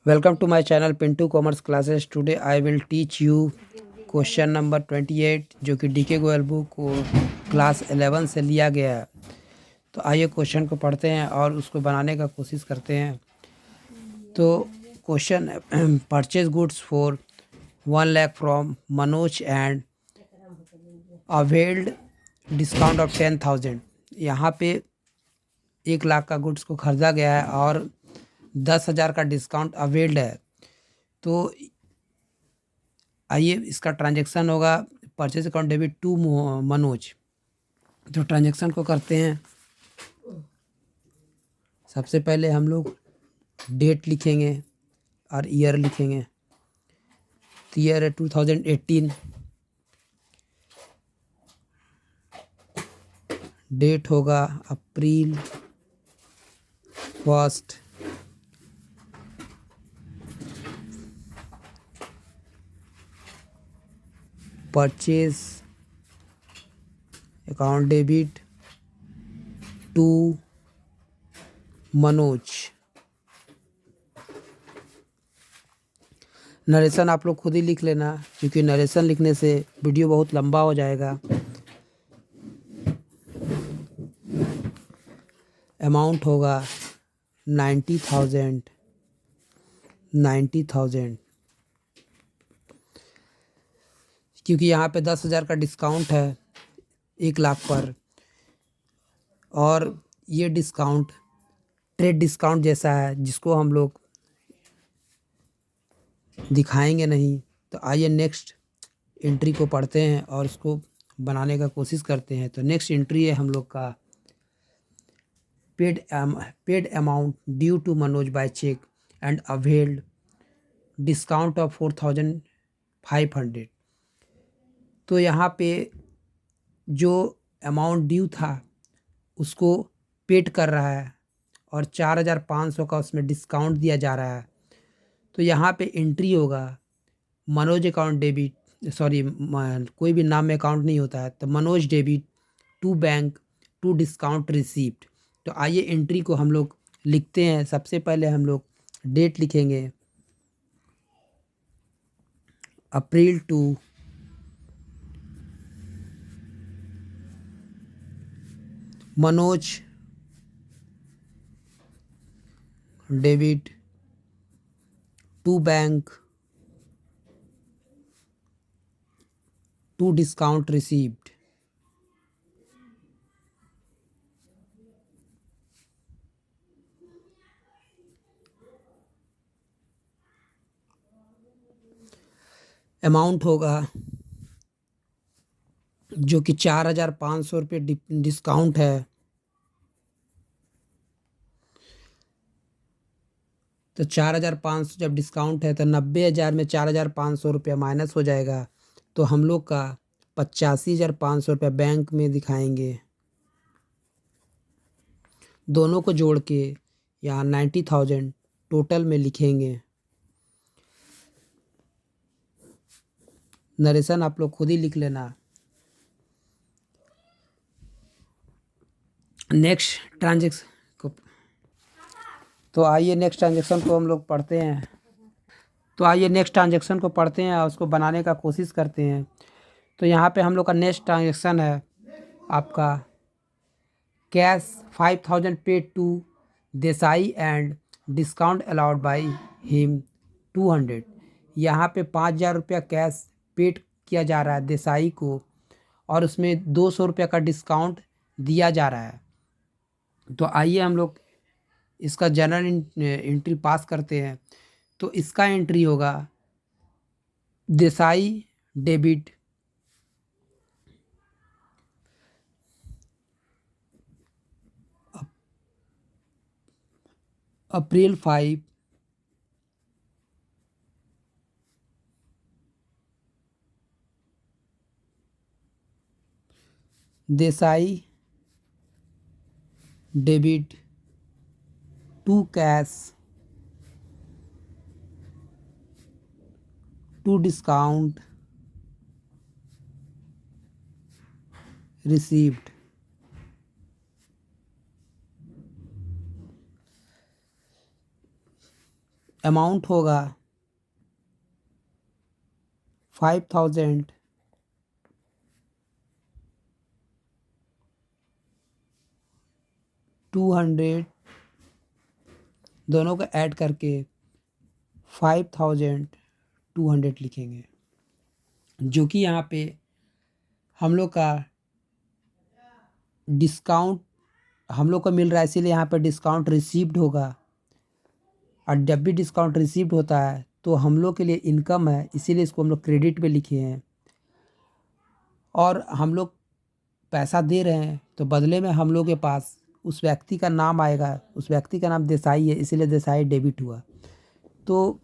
Welcome to my channel Pintu Commerce Classes. Today I will teach you question number 28 जो कि DK Goyal book को class 11 से लिया गया है। तो आइए क्वेश्चन को पढ़ते हैं और उसको बनाने का कोशिश करते हैं। तो question purchase goods for 1 lakh from Manoj and availed discount of 10,000। यहाँ पे 1 लाख का गुड्स को खरीदा गया है और 10,000 का डिस्काउंट अवेल्ड है। तो आइए इसका ट्रांजैक्शन होगा purchase account debit to Manoj. तो ट्रांजैक्शन को करते हैं। सबसे पहले हम लोग डेट लिखेंगे और ईयर लिखेंगे। तो ईयर है 2018, डेट होगा April 1, purchase account debit to Manoj. Narration आप लोग खुद ही लिख लेना, क्योंकि नरेशन लिखने से वीडियो बहुत लंबा हो जाएगा। अमाउंट होगा 90,000 क्योंकि यहाँ पे 10,000 का डिस्काउंट है 1 लाख पर, और ये डिस्काउंट ट्रेड डिस्काउंट जैसा है जिसको हम लोग दिखाएंगे नहीं। तो आइए नेक्स्ट एंट्री को पढ़ते हैं और उसको बनाने का कोशिश करते हैं। तो नेक्स्ट एंट्री है हम लोग का paid amount due to Manoj by cheque and availed discount of 4,500। तो यहाँ पे जो अमाउंट ड्यू था उसको पेड कर रहा है और 4,500 का उसमें डिस्काउंट दिया जा रहा है। तो यहाँ पे एंट्री होगा मनोज अकाउंट डेबिट, सॉरी कोई भी नाम में अकाउंट नहीं होता है, तो Manoj debit to bank to discount receipt. तो आइए एंट्री को हम लोग लिखते हैं। सबसे पहले हम लोग डेट लिखेंगे April to Manoj debit to bank to discount received. Amount होगा जो कि 4,500 रुपये डिस्काउंट है। तो 4,500 जब डिस्काउंट है तो 90,000 में 4,500 रुपया माइनस हो जाएगा। तो हम लोग का 85,500 रुपया बैंक में दिखाएंगे। दोनों को जोड़ के यहाँ 90,000 टोटल में लिखेंगे। नरेशन आप लोग खुद ही लिख लेना। नेक्स्ट ट्रांजेक्शन को तो आइए नेक्स्ट ट्रांजेक्शन को हम लोग पढ़ते हैं। तो आइए नेक्स्ट ट्रांजेक्शन को पढ़ते हैं और उसको बनाने का कोशिश करते हैं। तो यहाँ पे हम लोग का नेक्स्ट ट्रांजेक्शन है आपका cash 5,000 paid to Desai and discount allowed by him 200। यहाँ पे 5,000 रुपया कैश पेड किया जा रहा है देसाई को, और उसमें 200 रुपया का डिस्काउंट दिया जा रहा है। तो आइए हम लोग इसका जनरल एंट्री पास करते हैं। तो इसका एंट्री होगा Desai debit April 5 Desai debit to cash to discount received. Amount होगा 5,200 दोनों को ऐड करके 5,200 लिखेंगे, जो कि यहाँ पे हम लोग का डिस्काउंट हम लोग को मिल रहा है, इसीलिए यहाँ पे डिस्काउंट रिसीव्ड होगा। और जब भी डिस्काउंट रिसीव्ड होता है तो हम लोग के लिए इनकम है, इसीलिए इसको हम लोग क्रेडिट पे लिखे हैं। और हम लोग पैसा दे रहे हैं तो बदले में हम लोग के पास उस व्यक्ति का नाम आएगा, उस व्यक्ति का नाम देसाई है, इसीलिए देसाई डेबिट हुआ। तो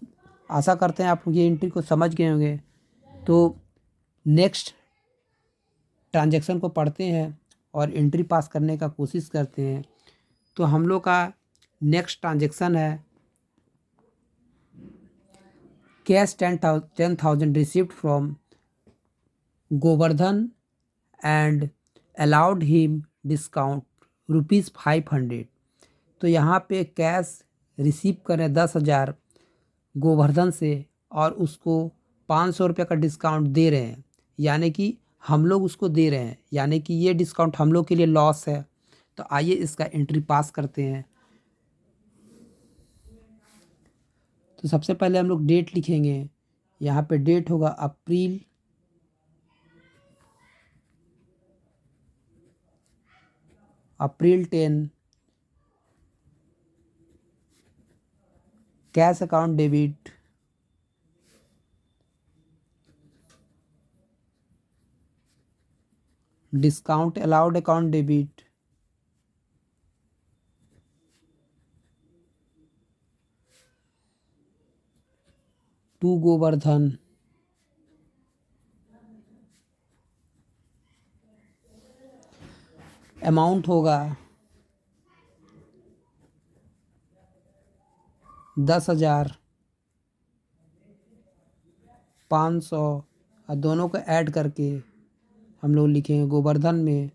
आशा करते हैं आप ये एंट्री को समझ गए होंगे। तो नेक्स्ट ट्रांजैक्शन को पढ़ते हैं और एंट्री पास करने का कोशिश करते हैं। तो हम लोग का नेक्स्ट ट्रांजैक्शन है cash 10,000 received from Govardhan and allowed him discount ₹500। तो यहाँ पे कैश रिसीव करें 10,000 गोवर्धन से और उसको 500 रुपये का डिस्काउंट दे रहे हैं, यानी कि हम लोग उसको दे रहे हैं, यानी कि ये डिस्काउंट हम लोग के लिए लॉस है। तो आइए इसका एंट्री पास करते हैं। तो सबसे पहले हम लोग डेट लिखेंगे। यहाँ पे डेट होगा April 10, cash account debit discount allowed account debit to Govardhan amount होगा 10,500 और दोनों को ऐड करके हम लोग लिखेंगे गोवर्धन में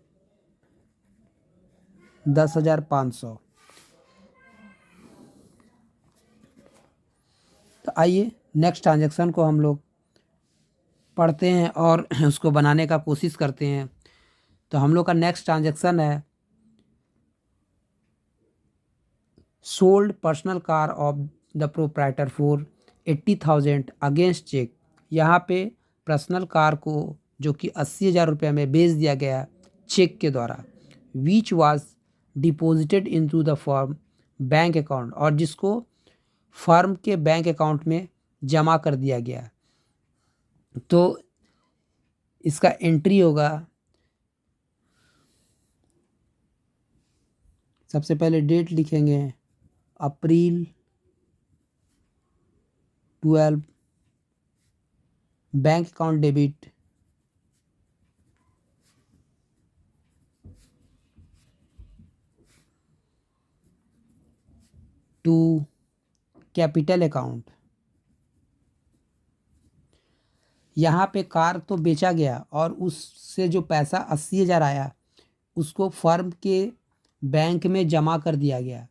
10,500। तो आइए नेक्स्ट ट्रांजैक्शन को हम लोग पढ़ते हैं और उसको बनाने का कोशिश करते हैं। तो हम लोग का नेक्स्ट ट्रांजैक्शन है sold personal car of the proprietor for 80,000 against cheque. यहाँ पे पर्सनल कार को जो कि 80,000 रुपये में बेच दिया गया चेक के द्वारा, which was deposited into the firm bank account, और जिसको फर्म के बैंक अकाउंट में जमा कर दिया गया। तो इसका एंट्री होगा, सबसे पहले डेट लिखेंगे April 12, bank account debit to capital account. यहाँ पे कार तो बेचा गया और उससे जो पैसा 80,000 आया उसको फर्म के बैंक में जमा कर दिया गया,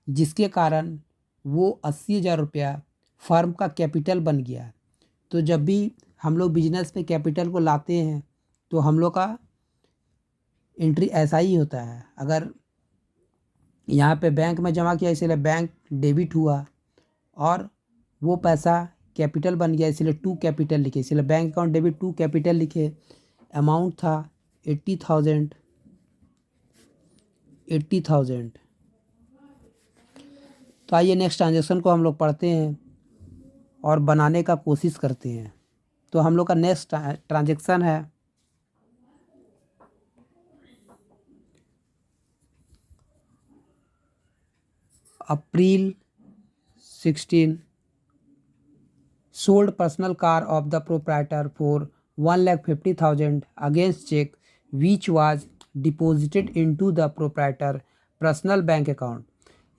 जिसके कारण वो 80,000 रुपया फर्म का कैपिटल बन गया। तो जब भी हम लोग बिजनेस में कैपिटल को लाते हैं तो हम लोग का एंट्री ऐसा ही होता है। अगर यहाँ पे बैंक में जमा किया इसलिए बैंक डेबिट हुआ और वो पैसा कैपिटल बन गया, इसलिए टू कैपिटल लिखे, इसलिए bank account debit to capital लिखे। अमाउंट था 80,000। तो आइए नेक्स्ट ट्रांजेक्शन को हम लोग पढ़ते हैं और बनाने का कोशिश करते हैं। तो हम लोग का नेक्स्ट ट्रांजेक्शन है अप्रैल 16, sold personal car of the proprietor for 1,50,000 against check which was deposited into the proprietor personal bank account.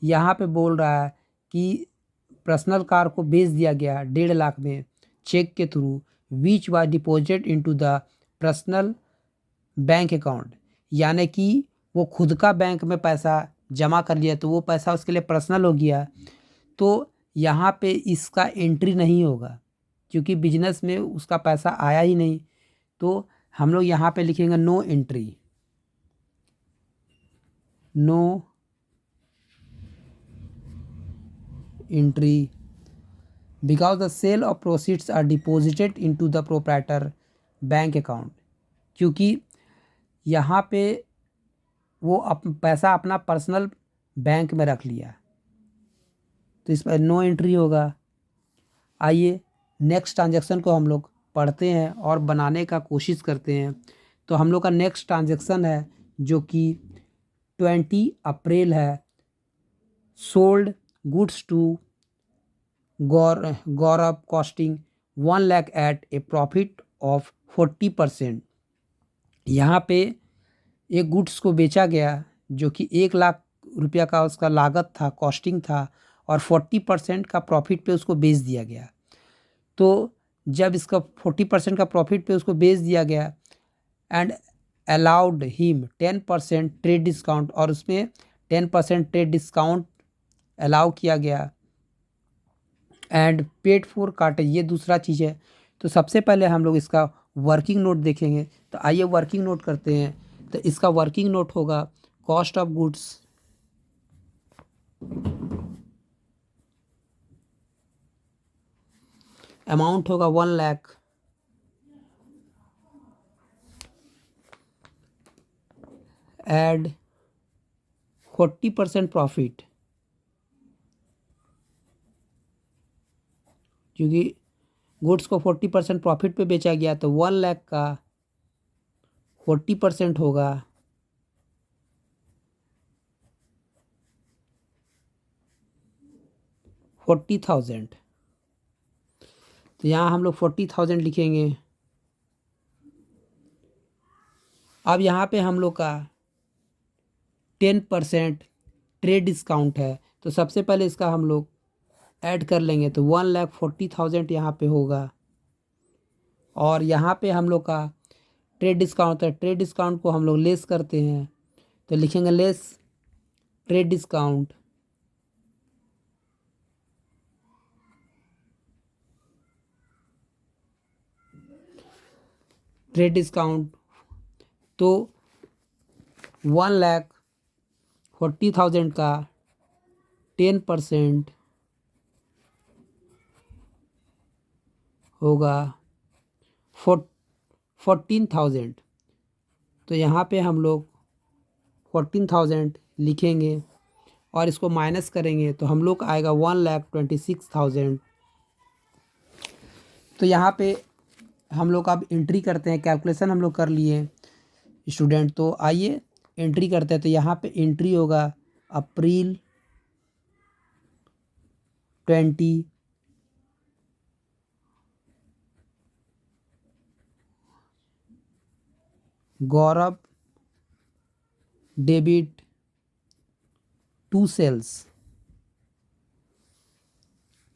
यहाँ पे बोल रहा है कि पर्सनल कार को बेच दिया गया 1.5 लाख में चेक के through, which was deposited into the personal bank account, यानी कि वो खुद का बैंक में पैसा जमा कर लिया तो वो पैसा उसके लिए पर्सनल हो गया। तो यहाँ पे इसका एंट्री नहीं होगा क्योंकि बिजनेस में उसका पैसा आया ही नहीं। तो हम लोग यहाँ पे लिखेंगे no entry, no entry because the sale of proceeds are deposited into the proprietor bank account, क्योंकि यहाँ पे वो पैसा अपना पर्सनल बैंक में रख लिया, तो इस पर नो एंट्री होगा। आइए नेक्स्ट ट्रांजैक्शन को हम लोग पढ़ते हैं और बनाने का कोशिश करते हैं। तो हम लोग का नेक्स्ट ट्रांजैक्शन है जो कि 20 अप्रैल है। Sold goods to Gaurav costing 1 lakh at a profit of 40%। यहाँ पे एक गुड्स को बेचा गया जो कि 1 लाख रुपया का उसका लागत था, कॉस्टिंग था, और 40% का प्रॉफिट पे उसको बेच दिया गया। तो जब इसका 40% का प्रॉफिट पे उसको बेच दिया गया and allowed him 10% trade discount, और उसमें 10% ट्रेड डिस्काउंट अलाउ किया गया एंड पेड फॉर कार्टेज, ये दूसरा चीज़ है। तो सबसे पहले हम लोग इसका वर्किंग नोट देखेंगे। तो आइए वर्किंग नोट करते हैं। तो इसका वर्किंग नोट होगा कॉस्ट ऑफ गुड्स अमाउंट होगा 1 लाख एड 40% प्रॉफिट, क्योंकि गुड्स को 40% प्रॉफिट पे बेचा गया तो 1 लाख का 40% होगा 40,000। तो यहाँ हम लोग 40,000 लिखेंगे। अब यहाँ पे हम लोग का 10% ट्रेड डिस्काउंट है, तो सबसे पहले इसका हम लोग ऐड कर लेंगे। तो 1,40,000 यहाँ पे होगा, और यहाँ पे हम लोग का ट्रेड डिस्काउंट है, ट्रेड डिस्काउंट को हम लोग लेस करते हैं। तो लिखेंगे less trade discount, trade discount तो 1,40,000 का 10% होगा 14,000। तो यहाँ पे हम लोग 14,000 लिखेंगे और इसको माइनस करेंगे तो हम लोग आएगा 1,26,000। तो यहाँ पे हम लोग अब एंट्री करते हैं। कैलकुलेशन हम लोग कर लिए स्टूडेंट, तो आइए एंट्री करते हैं। तो यहाँ पे एंट्री होगा अप्रैल 20, गौरव डेबिट 2 सेल्स,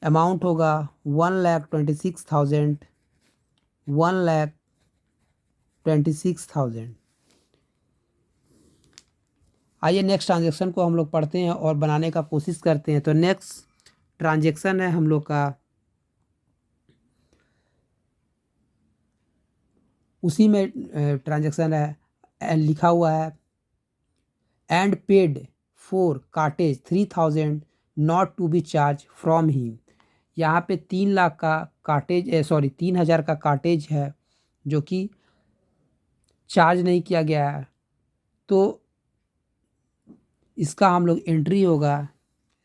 अमाउंट होगा 1,26,000, 1,26,000। आइए नेक्स्ट ट्रांजेक्शन को हम लोग पढ़ते हैं और बनाने का कोशिश करते हैं। तो नेक्स्ट ट्रांजेक्शन है हम लोग का, उसी में ट्रांजेक्शन है, लिखा हुआ है and paid for cartage 3,000 not to be charged from him. यहाँ पे 3 लाख का कार्टेज 3,000 का कार्टेज है जो कि चार्ज नहीं किया गया है। तो इसका हम लोग एंट्री होगा,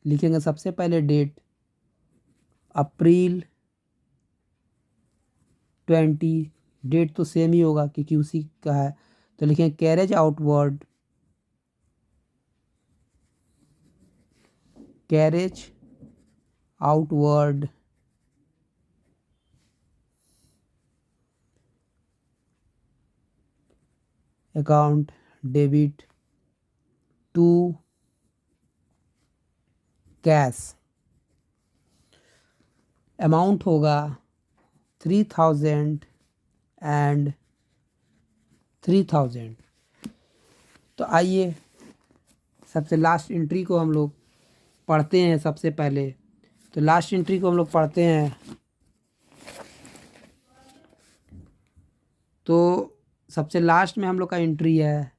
लिखेंगे सबसे पहले डेट अप्रैल 20, डेट तो सेम ही होगा क्योंकि उसी का है। तो लिखेंगे carriage outward, carriage outward account debit to cash, amount होगा 3,000 एंड 3,000। तो आइए सबसे लास्ट एंट्री को हम लोग पढ़ते हैं सबसे पहले। तो लास्ट एंट्री को हम लोग पढ़ते हैं। तो सबसे लास्ट में हम लोग का एंट्री है,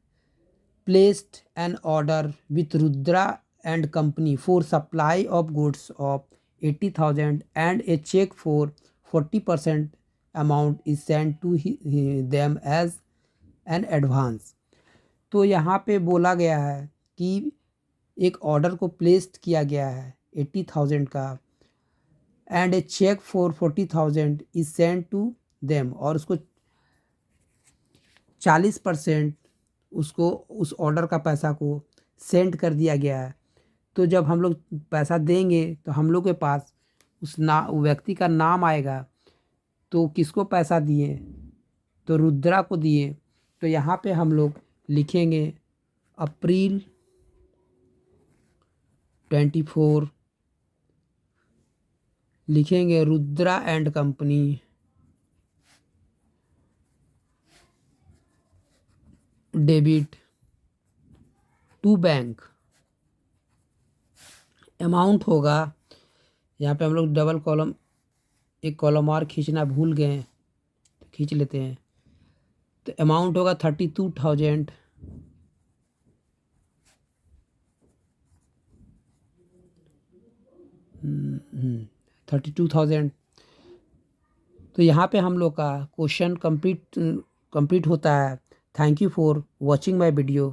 placed an order with Rudra and company for supply of goods of 80,000 and a cheque for 40% amount is send to them as an advance. तो यहाँ पे बोला गया है कि एक ऑर्डर को प्लेस्ड किया गया है 80,000 का, and a cheque for 40,000 is send to them, और उसको 40% उसको उस ऑर्डर का पैसा को सेंड कर दिया गया है। तो जब हम लोग पैसा देंगे तो हम लोग के पास उस व्यक्ति का नाम आएगा। तो किसको पैसा दिए, तो रुद्रा को दिए। तो यहाँ पे हम लोग लिखेंगे अप्रैल 24, लिखेंगे Rudra and company debit to bank. Amount होगा, यहाँ पे हम लोग डबल कॉलम, एक कॉलम और खींचना भूल गए तो खींच लेते हैं। तो अमाउंट होगा 32,000 32,000। तो यहाँ पे हम लोग का क्वेश्चन कंप्लीट होता है। Thank you for watching my video.